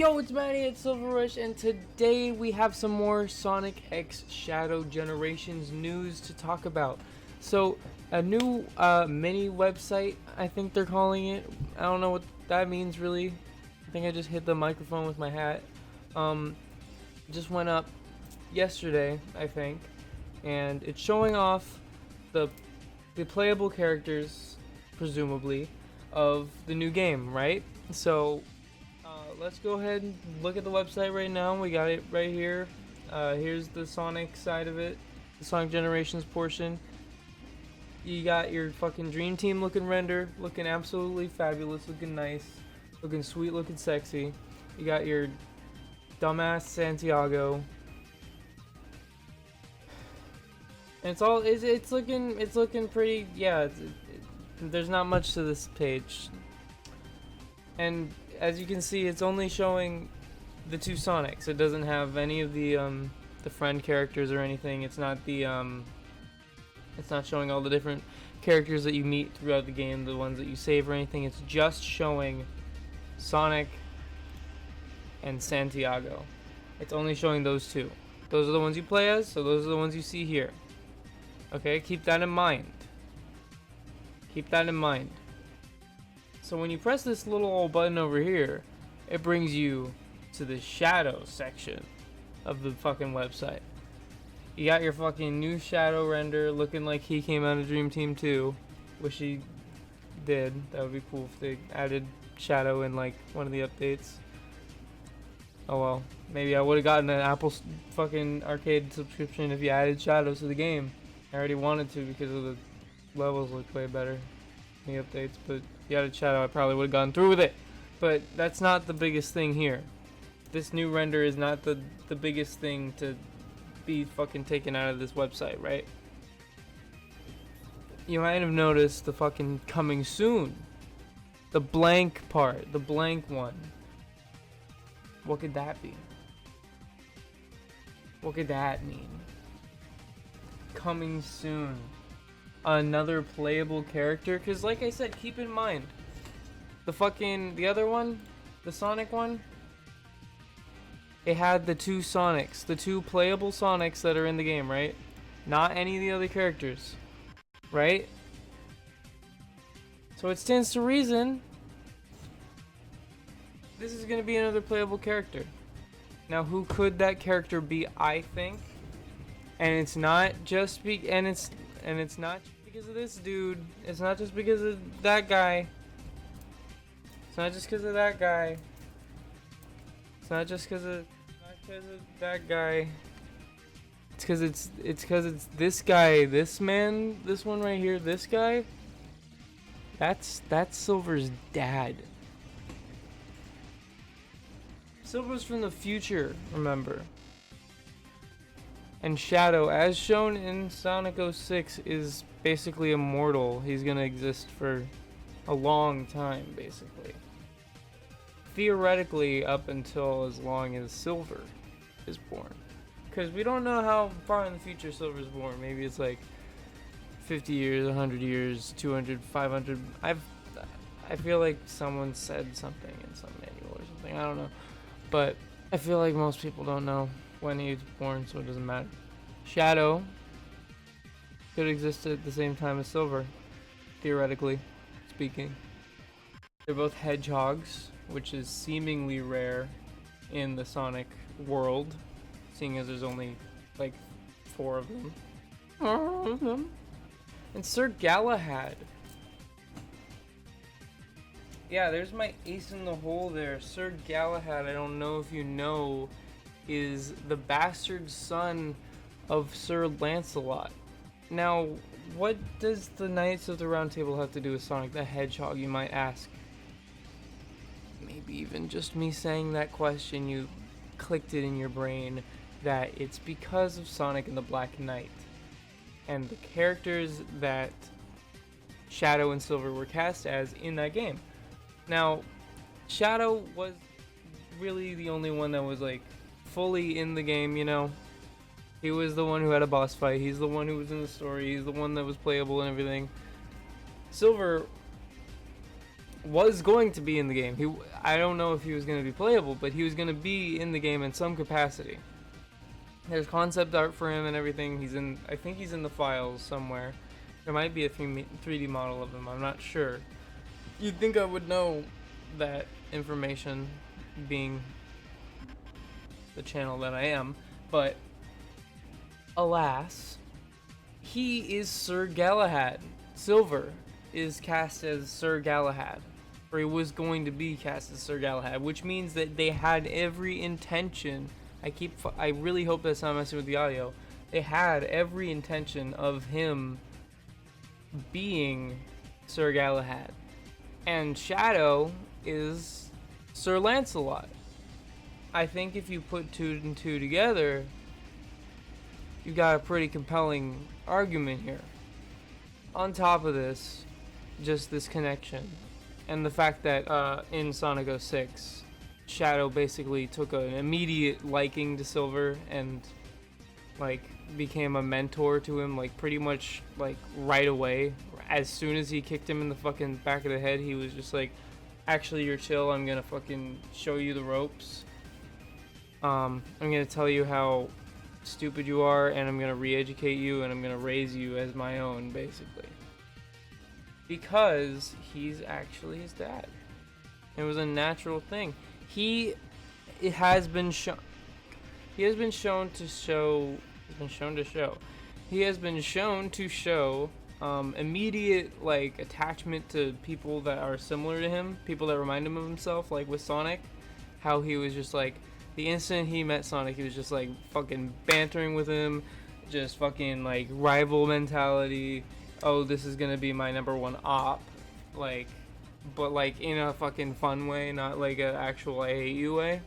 Yo, it's Manny at Silver Rush, and today we have some more Sonic X Shadow Generations news to talk about. So, a new mini website, I think they're calling it. I don't know what that means really. I think I just hit the microphone with my hat. Just went up yesterday, I think, and it's showing off the playable characters, presumably, of the new game, right? So let's go ahead and look at the website right now. We got it right here. Here's the Sonic side of it, the Sonic Generations portion. You got your fucking Dream Team looking render, looking absolutely fabulous, looking nice, looking sweet, looking sexy. You got your dumbass Santiago. And it's looking pretty. Yeah, there's not much to this page. And as you can see, it's only showing the two Sonics. It doesn't have any of the friend characters or anything. It's not showing all the different characters that you meet throughout the game, the ones that you save or anything. It's just showing Sonic and Santiago. It's only showing those two. Those are the ones you play as, so those are the ones you see here. Okay, keep that in mind. Keep that in mind. So when you press this little old button over here, it brings you to the shadow section of the fucking website. You got your fucking new shadow render looking like he came out of Dream Team 2. Wish he did. That would be cool if they added shadow in like one of the updates. Oh well, maybe I would have gotten an Apple fucking arcade subscription if you added shadows to the game. I already wanted to because of the levels look way better in the updates, but if you added shadow I probably would have gone through with it. But that's not the biggest thing here. This new render is not the biggest thing to be fucking taken out of this website, right? You might have noticed the fucking coming soon. The blank part, the blank one. What could that be? What could that mean? Coming soon. Another playable character? Because like I said, keep in mind, the other one, the Sonic one, it had the two Sonics, the two playable Sonics that are in the game, right? Not any of the other characters, right? So it stands to reason this is going to be another playable character. Now, who could that character be? I think, and it's not just it's not because of this dude. It's not just because of that guy. It's not just because of that guy. It's not just because of that guy. It's because it's this guy, this man, this one right here, this guy. That's Silver's dad. Silver's from the future, remember. And Shadow, as shown in Sonic 06, is basically immortal. He's gonna exist for a long time, basically. Theoretically, up until as long as Silver is born. Because we don't know how far in the future Silver's born. Maybe it's like 50 years, 100 years, 200, 500. I feel like someone said something in some manual or something. I don't know. But I feel like most people don't know when he was born, so it doesn't matter. Shadow could exist at the same time as Silver, theoretically speaking. They're both hedgehogs, which is seemingly rare in the Sonic world, seeing as there's only like 4 of them. And Sir Galahad. Yeah, there's my ace in the hole there. Sir Galahad, I don't know if you know, is the bastard son of Sir Lancelot. Now, what does the Knights of the Round Table have to do with Sonic the Hedgehog, you might ask? Maybe even just me saying that question, you clicked it in your brain that it's because of Sonic and the Black Knight and the characters that Shadow and Silver were cast as in that game. Now, Shadow was really the only one that was like fully in the game, you know. He was the one who had a boss fight. He's the one who was in the story. He's the one that was playable and everything. Silver was going to be in the game. I don't know if he was going to be playable, but he was going to be in the game in some capacity. There's concept art for him and everything. I think he's in the files somewhere. There might be a 3D model of him. I'm not sure. You'd think I would know that information, being the channel that I am, but alas, he is Sir Galahad. Silver is cast as Sir Galahad, or he was going to be cast as Sir Galahad, which means that they had every intention. I really hope that's not messing with the audio. They had every intention of him being Sir Galahad. And Shadow is Sir Lancelot. I think if you put 2 and 2 together, you got a pretty compelling argument here. On top of this, just this connection, and the fact that in Sonic 06, Shadow basically took an immediate liking to Silver and like became a mentor to him, like pretty much like right away. As soon as he kicked him in the fucking back of the head, he was just like, actually, you're chill, I'm gonna fucking show you the ropes. I'm gonna tell you how stupid you are, and I'm gonna re-educate you, and I'm gonna raise you as my own, basically. Because he's actually his dad. It was a natural thing. He has been shown to show immediate like attachment to people that are similar to him, people that remind him of himself, like with Sonic, how he was just like, the instant he met Sonic, he was just like fucking bantering with him, just fucking like rival mentality. Oh, this is gonna be my number one op, like, but like in a fucking fun way, not like an actual I hate you way.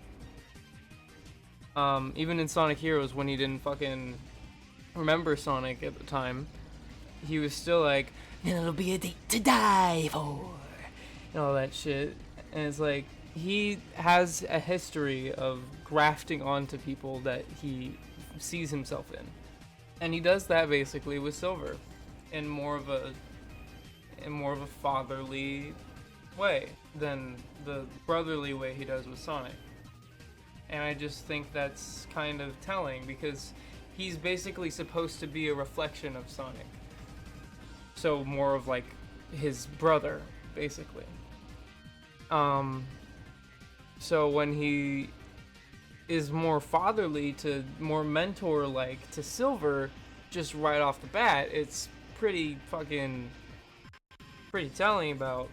Even in Sonic Heroes, when he didn't fucking remember Sonic at the time, he was still like, it'll be a date to die for, and all that shit. And it's like, he has a history of grafting onto people that he sees himself in, and he does that basically with Silver in more of a fatherly way than the brotherly way he does with Sonic. And I just think that's kind of telling, because he's basically supposed to be a reflection of Sonic, so more of like his brother, basically. So when he is more fatherly to more mentor-like to Silver, just right off the bat, it's pretty telling about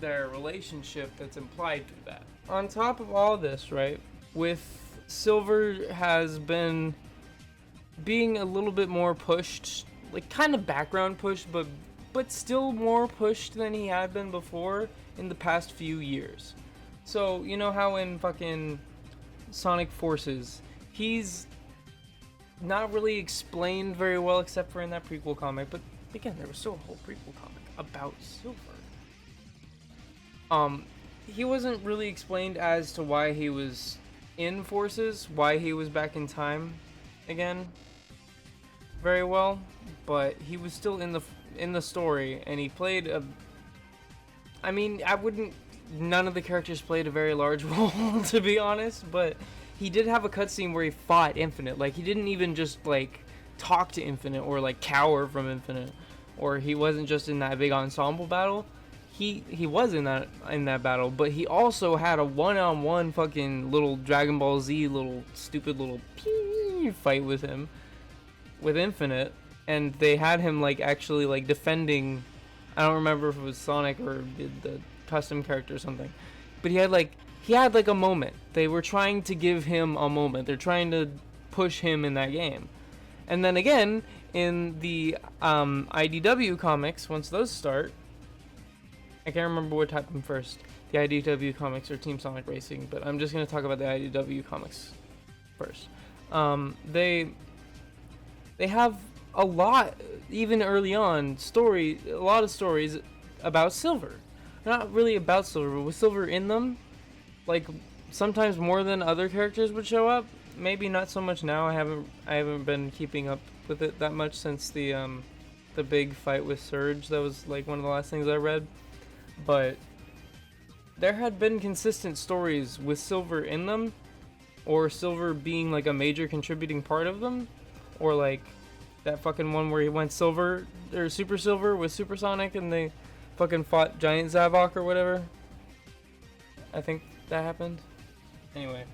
their relationship that's implied through that. On top of all this, right, with Silver has been being a little bit more pushed, like kind of background pushed, but still more pushed than he had been before in the past few years. So, you know how in fucking Sonic Forces, he's not really explained very well except for in that prequel comic, but again, there was still a whole prequel comic about Silver. He wasn't really explained as to why he was in Forces, why he was back in time again very well, but he was still in the story, and he played a, I mean, none of the characters played a very large role, to be honest, but he did have a cutscene where he fought Infinite. Like, he didn't even just like talk to Infinite or like cower from Infinite, or he wasn't just in that big ensemble battle. He was in that battle, but he also had a one-on-one fucking little Dragon Ball Z little stupid little fight with him, with Infinite, and they had him like actually like defending. I don't remember if it was Sonic or the custom character or something, but he had like a moment. They were trying to give him a moment. They're trying to push him in that game. And then again in the IDW comics, once those start, I can't remember what type them first, the IDW comics or Team Sonic Racing, but I'm just going to talk about the IDW comics first. They have a lot, even early on, a lot of stories about Silver. Not really about Silver, but with Silver in them. Like, sometimes more than other characters would show up. Maybe not so much now. I haven't been keeping up with it that much since the big fight with Surge. That was like one of the last things I read. But there had been consistent stories with Silver in them, or Silver being like a major contributing part of them, or like that fucking one where he went silver or super silver with Supersonic and they fucking fought Giant Zavok or whatever. I think that happened. Anyway,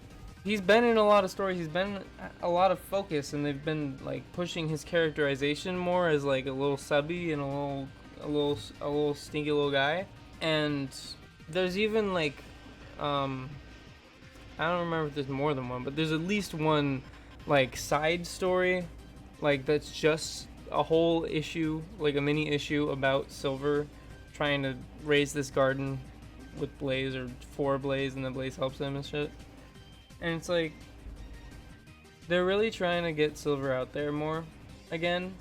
he's been in a lot of stories. He's been a lot of focus, and they've been like pushing his characterization more as like a little subby and a little stinky little guy. And there's even like I don't remember if there's more than one, but there's at least one like side story, like that's just a whole issue, like a mini issue about Silver trying to raise this garden with Blaze or for Blaze, and then Blaze helps him and shit. And it's like they're really trying to get Silver out there more again.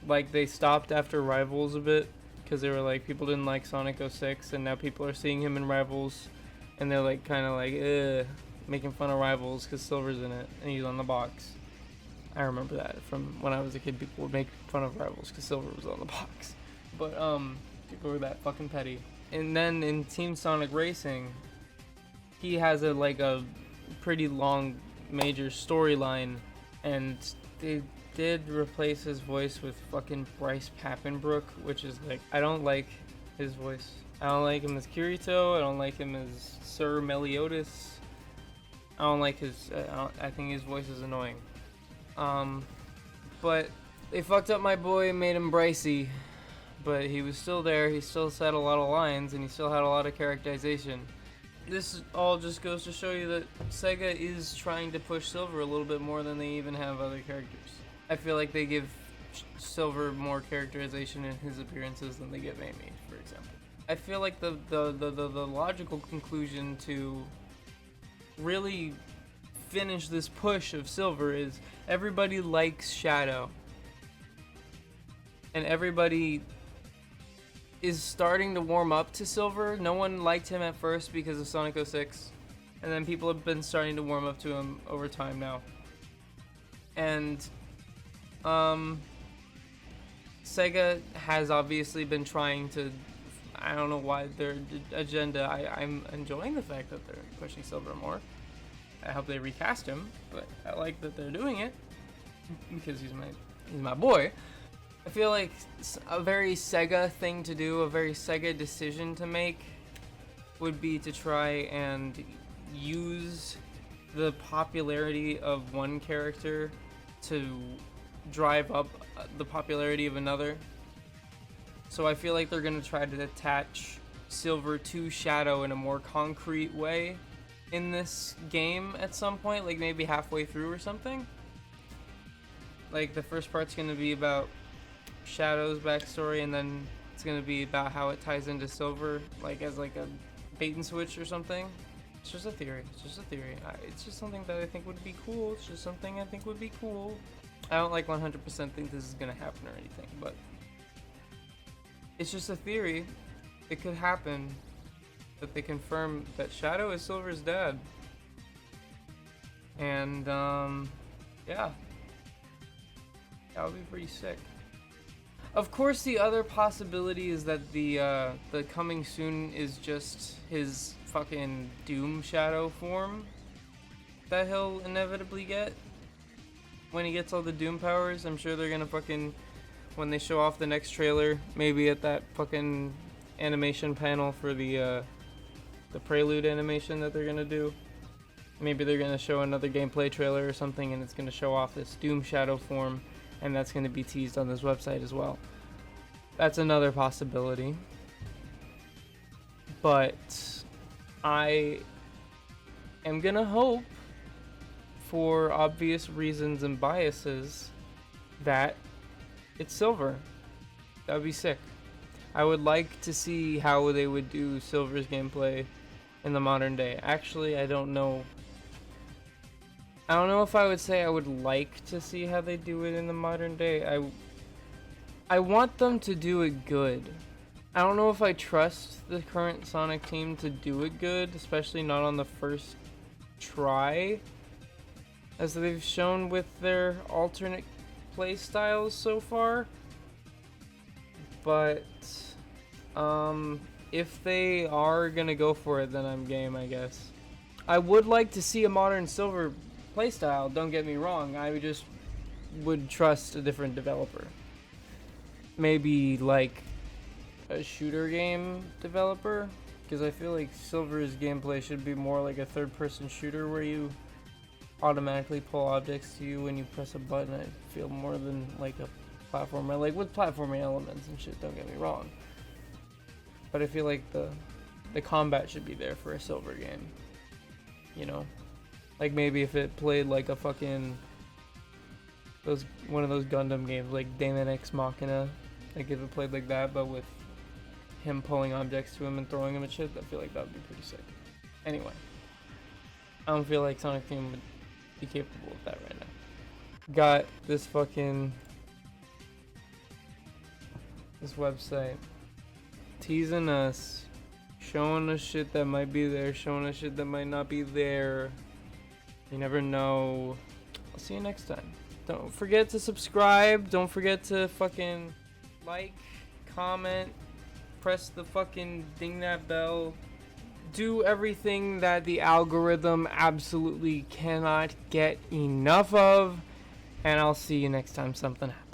Like they stopped after Rivals a bit because they were like people didn't like Sonic 06, and now people are seeing him in Rivals, and they're like kind of like making fun of Rivals because Silver's in it and he's on the box. I remember that from when I was a kid. People would make fun of Rivals because Silver was on the box. But people were that fucking petty. And then in Team Sonic Racing, he has a pretty long major storyline, and they did replace his voice with fucking Bryce Papenbrook, which is like, I don't like his voice. I don't like him as Kirito. I don't like him as Sir Meliodas. I don't like his. I think his voice is annoying. But they fucked up my boy and made him Brycey. But he was still there. He still said a lot of lines, and he still had a lot of characterization. This all just goes to show you that Sega is trying to push Silver a little bit more than they even have other characters. I feel like they give Silver more characterization in his appearances than they give Amy, for example. I feel like the logical conclusion to really finish this push of Silver is everybody likes Shadow. And everybody is starting to warm up to Silver. No one liked him at first because of Sonic 06. And then people have been starting to warm up to him over time now. And Sega has obviously been trying to, I don't know why their agenda, I'm enjoying the fact that they're pushing Silver more. I hope they recast him, but I like that they're doing it because he's my boy. I feel like a very Sega thing to do, a very Sega decision to make, would be to try and use the popularity of one character to drive up the popularity of another. So I feel like they're going to try to attach Silver to Shadow in a more concrete way in this game at some point, like maybe halfway through or something. Like the first part's going to be about Shadow's backstory, and then it's going to be about how it ties into Silver, like as like a bait and switch or something. It's just a theory. It's just something that I think would be cool. It's just something I think would be cool. I don't like 100% think this is going to happen or anything, but it's just a theory. It could happen that they confirm that Shadow is Silver's dad. And yeah, that would be pretty sick. Of course, the other possibility is that the coming soon is just his fucking Doom Shadow form that he'll inevitably get when he gets all the Doom powers. I'm sure they're gonna fucking, when they show off the next trailer, maybe at that fucking animation panel for the Prelude animation that they're gonna do, maybe they're gonna show another gameplay trailer or something, and it's gonna show off this Doom Shadow form, and that's gonna be teased on this website as well. That's another possibility. But I am gonna hope, for obvious reasons and biases, that it's Silver. That would be sick. I would like to see how they would do Silver's gameplay in the modern day. Actually, I don't know. I don't know if I would say I would like to see how they do it in the modern day. I want them to do it good. I don't know if I trust the current Sonic team to do it good, especially not on the first try, as they've shown with their alternate play styles so far. But if they are gonna go for it, then I'm game, I guess. I would like to see a modern silver playstyle, don't get me wrong. I just would trust a different developer. Maybe like a shooter game developer, because I feel like Silver's gameplay should be more like a third-person shooter where you automatically pull objects to you when you press a button. I feel more than like a platformer, like with platforming elements and shit, don't get me wrong. But I feel like the combat should be there for a Silver game, you know? Like maybe if it played like a fucking one of those Gundam games, like Daemon X Machina, like if it played like that, but with him pulling objects to him and throwing them and shit, I feel like that would be pretty sick. Anyway, I don't feel like Sonic Team would be capable of that right now. Got this fucking this website teasing us, showing us shit that might be there, showing us shit that might not be there. You never know. I'll see you next time. Don't forget to subscribe. Don't forget to fucking like, comment, press the fucking ding that bell. Do everything that the algorithm absolutely cannot get enough of. And I'll see you next time something happens.